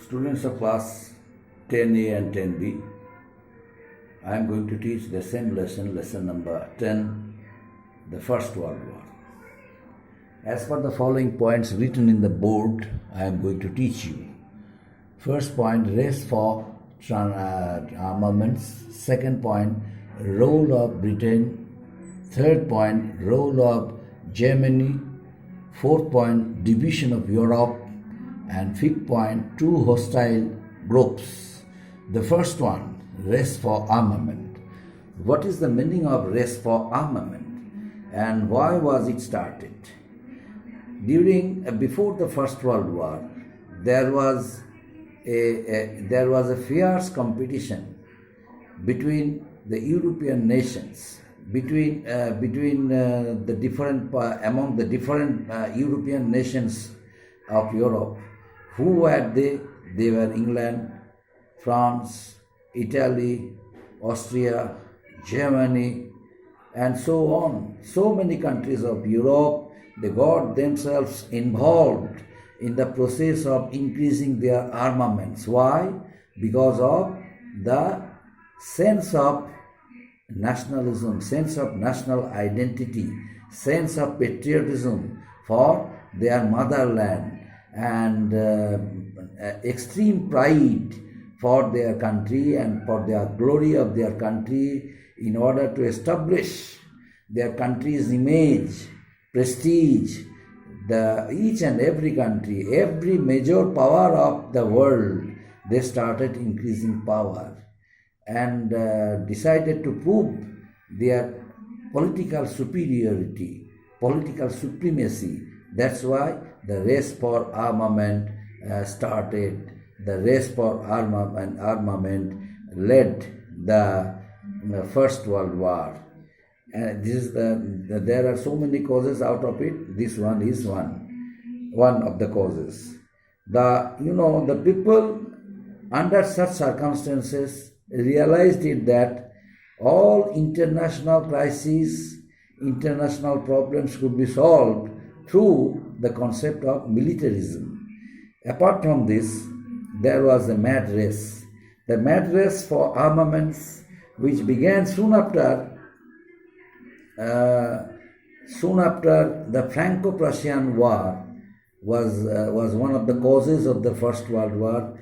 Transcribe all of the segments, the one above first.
Students of class 10A and 10B, I am going to teach the same lesson, lesson number 10, the First World War. As per the following points written in the board, I am going to teach you. First point, race for armaments. Second point, role of Britain. Third point, role of Germany. Fourth point, division of Europe. And fifth point, two hostile groups. The first one, race for armament. What is the meaning of race for armament and why was it started? Before the First World War, there was a fierce competition between the European nations, among the different European nations of Europe. Who were they? They were England, France, Italy, Austria, Germany, and so on. So many countries of Europe, they got themselves involved in the process of increasing their armaments. Why? Because of the sense of nationalism, sense of national identity, sense of patriotism for their motherland, and extreme pride for their country and for the glory of their country in order to establish their country's image, prestige. Each and every country, every major power of the world, they started increasing power and decided to prove their political superiority, political supremacy. That's why the race for armament started. The race for armament led the First World War. There are so many causes out of it. This one is one of the causes. The people under such circumstances realized that all international crises, international problems could be solved through the concept of militarism. Apart from this, there was a mad race. The mad race for armaments, which began soon after the Franco-Prussian War, was one of the causes of the First World War.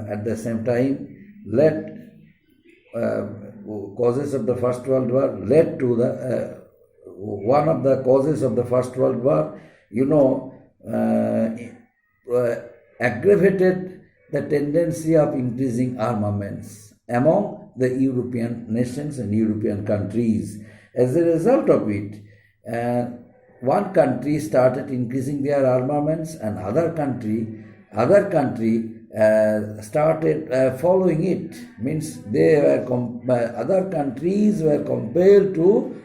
At the same time, causes of the First World War led to one of the causes of the First World War, aggravated the tendency of increasing armaments among the European nations and European countries. As a result of it, one country started increasing their armaments and other country started following it. Means other countries were compelled to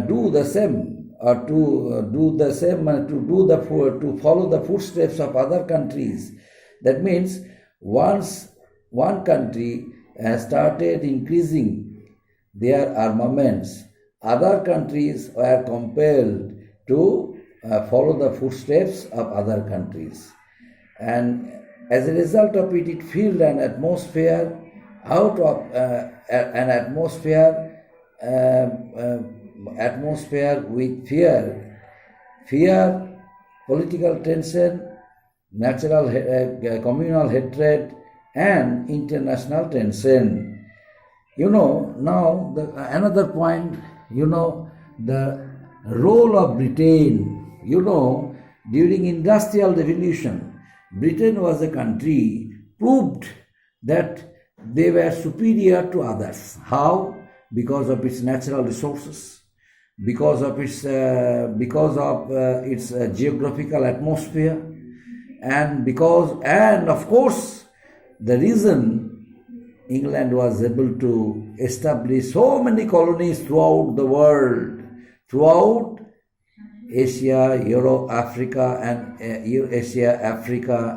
do the same, or to follow the footsteps of other countries. That means once one country started increasing their armaments, other countries were compelled to follow the footsteps of other countries. And as a result of it, it filled an atmosphere with fear, political tension, natural communal hatred, and international tension. Now another point, the role of Britain. During Industrial Revolution, Britain was a country proved that they were superior to others. How? Because of its natural resources, because of its geographical atmosphere, and of course the reason England was able to establish so many colonies throughout the world, throughout Asia, Africa,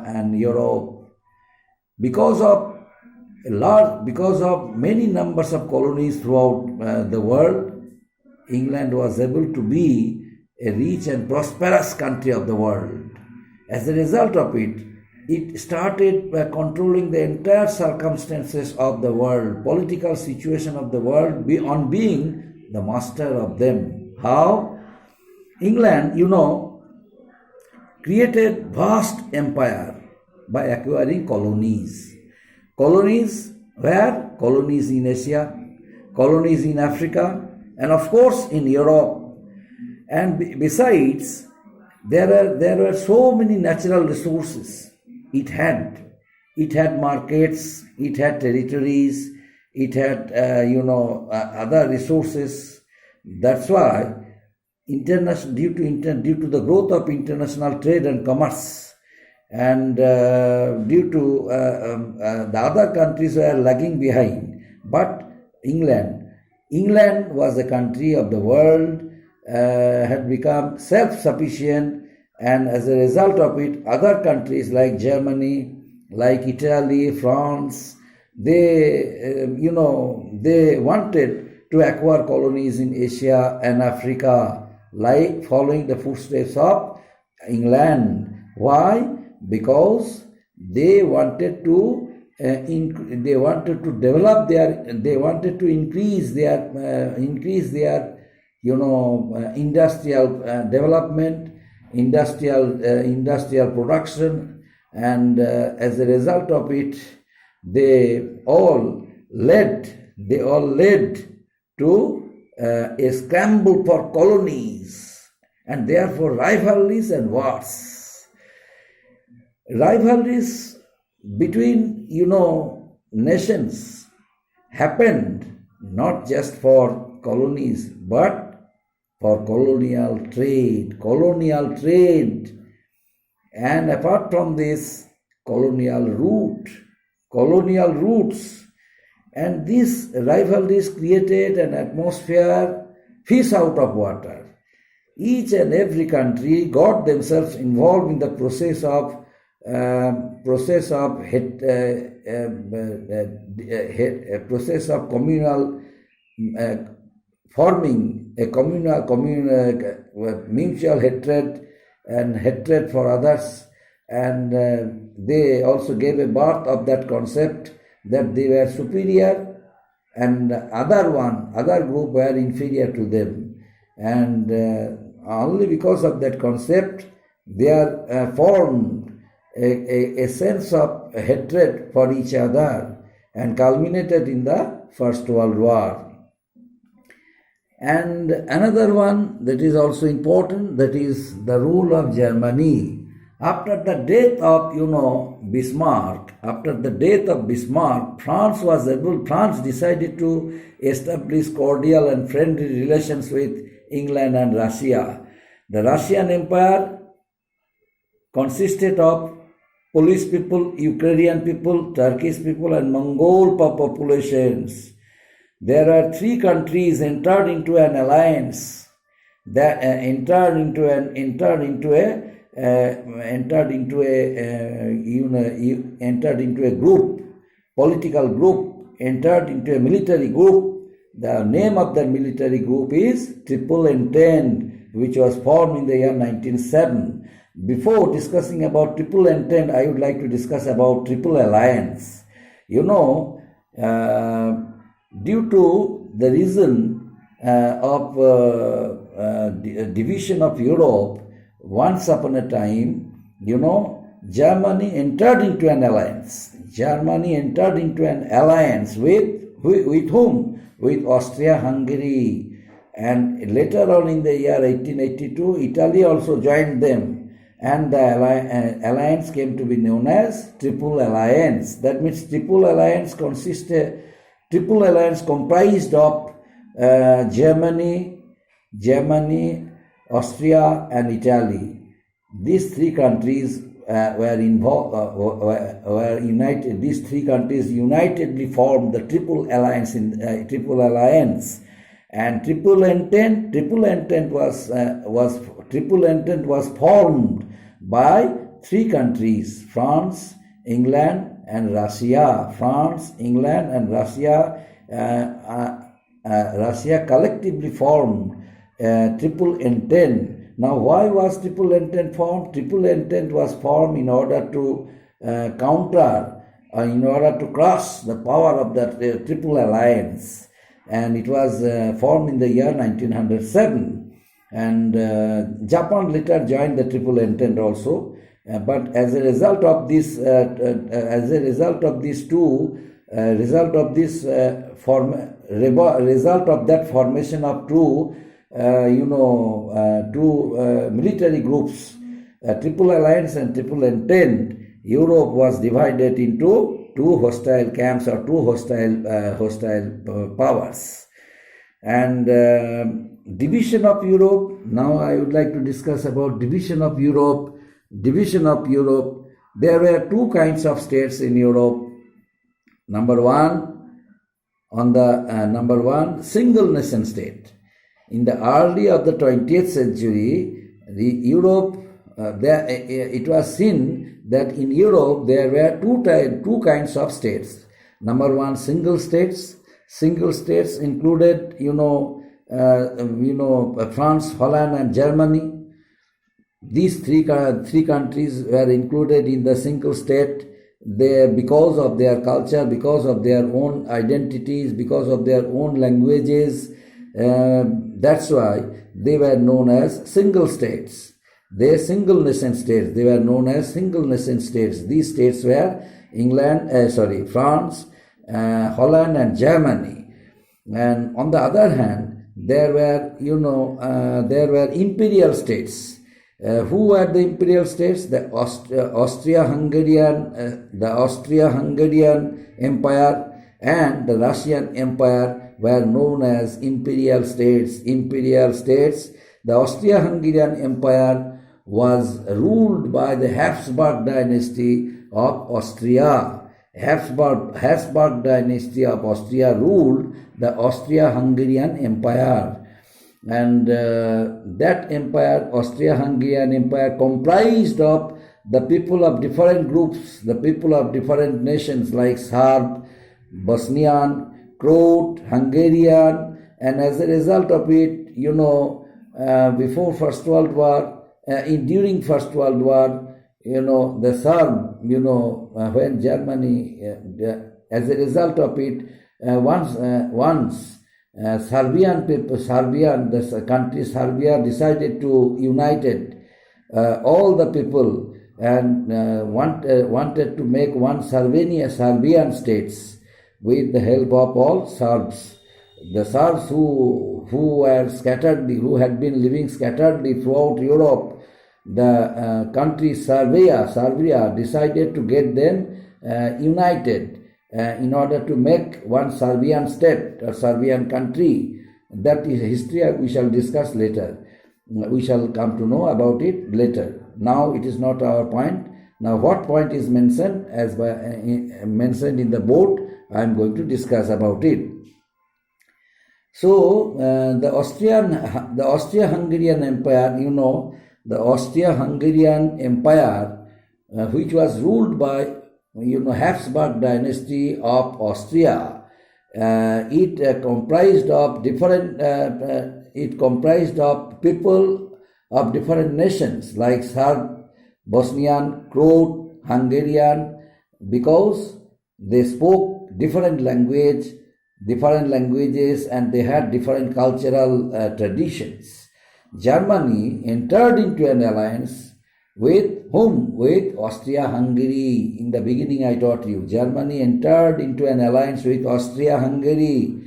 and Europe, because of many numbers of colonies throughout the world. England was able to be a rich and prosperous country of the world. As a result of it, it started by controlling the entire circumstances of the world, political situation of the world, on being the master of them. How? England, created vast empire by acquiring colonies. Colonies where? Colonies in Asia, colonies in Africa, and of course in Europe. And besides, there were so many natural resources. It had markets, it had territories, it had other resources. That's why due to the growth of international trade and commerce, and due to the other countries were lagging behind, but England was a country of the world, had become self-sufficient, and as a result of it, other countries like Germany, like Italy, France, they wanted to acquire colonies in Asia and Africa, like following the footsteps of England. Why? Because they wanted to develop they wanted to increase their industrial development, industrial production, and as a result of it, they all led to a scramble for colonies, and therefore rivalries and wars. Rivalries between nations happened not just for colonies but for colonial trade, and apart from this, colonial roots, and these rivalries created an atmosphere, fish out of water. Each and every country got themselves involved in the process of communal forming a mutual hatred and hatred for others, and they also gave a birth of that concept that they were superior and other group were inferior to them, and only because of that concept they formed a sense of hatred for each other and culminated in the First World War. And another one that is also important, that is the rule of Germany. After the death of Bismarck, France decided to establish cordial and friendly relations with England and Russia. The Russian Empire consisted of Polish people, Ukrainian people, Turkish people, and Mongol populations. There are three countries entered into an alliance, that entered into a group, political group, entered into a military group. The name of that military group is Triple Entente, which was formed in the year 1907. Before discussing about Triple Entente, I would like to discuss about Triple Alliance. Due to the reason of division of Europe, once upon a time, Germany entered into an alliance. With whom? With Austria-Hungary. And later on in the year 1882, Italy also joined them. And the alliance came to be known as Triple Alliance. That means Triple Alliance comprised of Germany, Austria, and Italy. These three countries were united. These three countries unitedly formed the Triple Alliance. And Triple Entente was formed by three countries: France, England, and Russia. France, England, and Russia. Russia collectively formed Triple Entente. Now, why was Triple Entente formed? Triple Entente was formed in order to counter in order to crush the power of that Triple Alliance. And it was formed in the year 1907. And Japan later joined the Triple Entente also. But as a result of this, result of that formation of two military groups, Triple Alliance and Triple Entente, Europe was divided into two hostile camps or two hostile powers. And division of Europe. Now I would like to discuss about division of Europe. Division of Europe. There were two kinds of states in Europe. Number one, single nation state. In the early of the 20th century, it was seen that in Europe there were two kinds of states. Number one, single states. Single states included, France, Holland, and Germany. These three countries were included in the single state. Because of their culture, because of their own identities, because of their own languages, that's why they were known as single states. They were single nation states. They were known as single nation states. These states were France, Holland, and Germany. And on the other hand, there were imperial states. Who were the imperial states? The Austria-Hungarian Empire and the Russian Empire were known as imperial states. Imperial states. The Austria-Hungarian Empire was ruled by the Habsburg dynasty of Austria. Habsburg dynasty of Austria ruled the Austria-Hungarian Empire. And that empire, Austria-Hungarian Empire, comprised of the people of different groups, the people of different nations like Serb, Bosnian, Croat, Hungarian, and as a result of it, before First World War, during First World War, the Serb, when Germany, as a result of it, once Serbian people, the country Serbia decided to united all the people and wanted to make one Serbian states with the help of all Serbs. The Serbs who were scattered, who had been living scatteredly throughout Europe, the country Serbia decided to get them united in order to make one Serbian state or Serbian country. That is history we shall discuss later. We shall come to know about it later. Now it is not our point. Now what point is mentioned mentioned in the board, I am going to discuss about it. So the Austria-Hungarian Empire, the Austria-Hungarian Empire, which was ruled by Habsburg dynasty of Austria. It comprised of people of different nations like Serb, Bosnian, Croat, Hungarian, because they spoke different languages and they had different cultural traditions. Germany entered into an alliance with whom? With Austria-Hungary. In the beginning I taught you, Germany entered into an alliance with Austria-Hungary.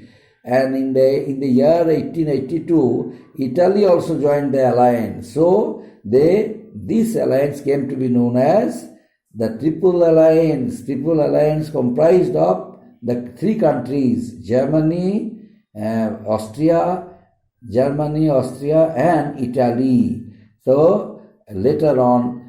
And in the year 1882, Italy also joined the alliance. So this alliance came to be known as the Triple Alliance. Triple Alliance comprised of the three countries, Germany, Austria, and Italy. So later on,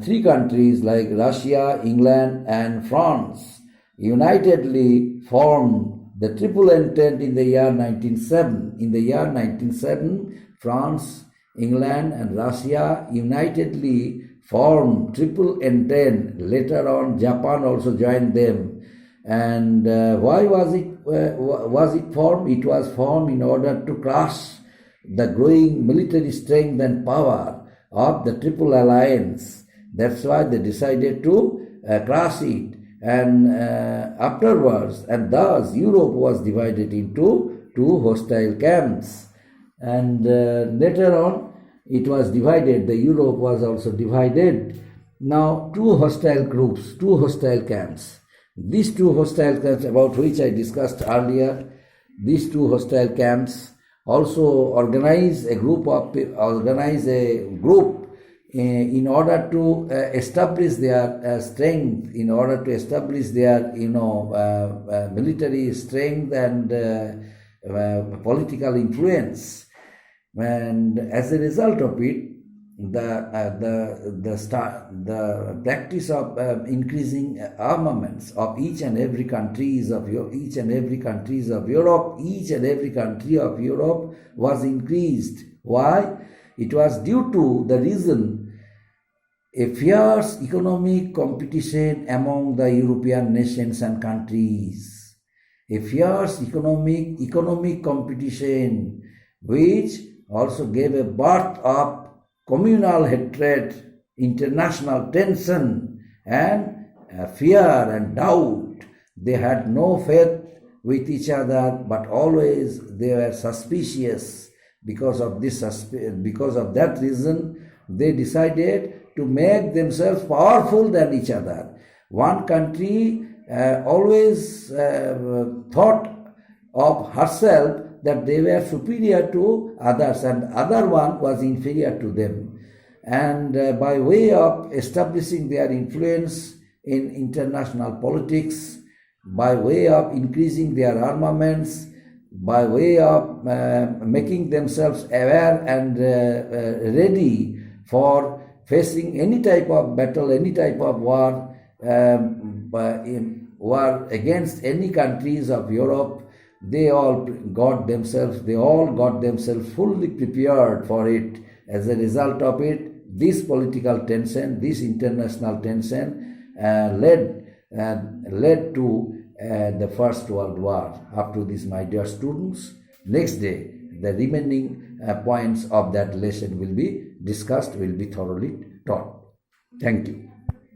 three countries like Russia, England, and France unitedly formed the Triple Entente in the year 1907. In the year 1907, France, England, and Russia unitedly formed Triple Entente. Later on, Japan also joined them. And why was it formed? It was formed in order to crush the growing military strength and power of the Triple Alliance. That's why they decided to crush it, and afterwards, and thus Europe was divided into two hostile camps. And later on, it was divided, the Europe was also divided. Now, two hostile groups, two hostile camps. These two hostile camps, about which I discussed earlier, these two hostile camps also organize a group in order to establish their strength, in order to establish their military strength and political influence. And as a result of it, the practice of increasing armaments of each and every countries of Europe, each and every country of Europe was increased. Why? It was due to the reason a fierce economic competition among the European nations and countries. A fierce economic competition which also gave a birth of communal hatred, international tension, and fear and doubt. They had no faith with each other, but always they were suspicious. Because of that reason, they decided to make themselves powerful than each other. One country always thought of herself that they were superior to others, and other one was inferior to them. And by way of establishing their influence in international politics, by way of increasing their armaments, by way of making themselves aware and ready for facing any type of battle, any type of war, war against any countries of Europe, they all got themselves fully prepared for it. As a result of it, this political tension, this international tension led to the First World War. Up to this, my dear students, next day the remaining points of that lesson will be discussed, will be thoroughly taught. Thank you.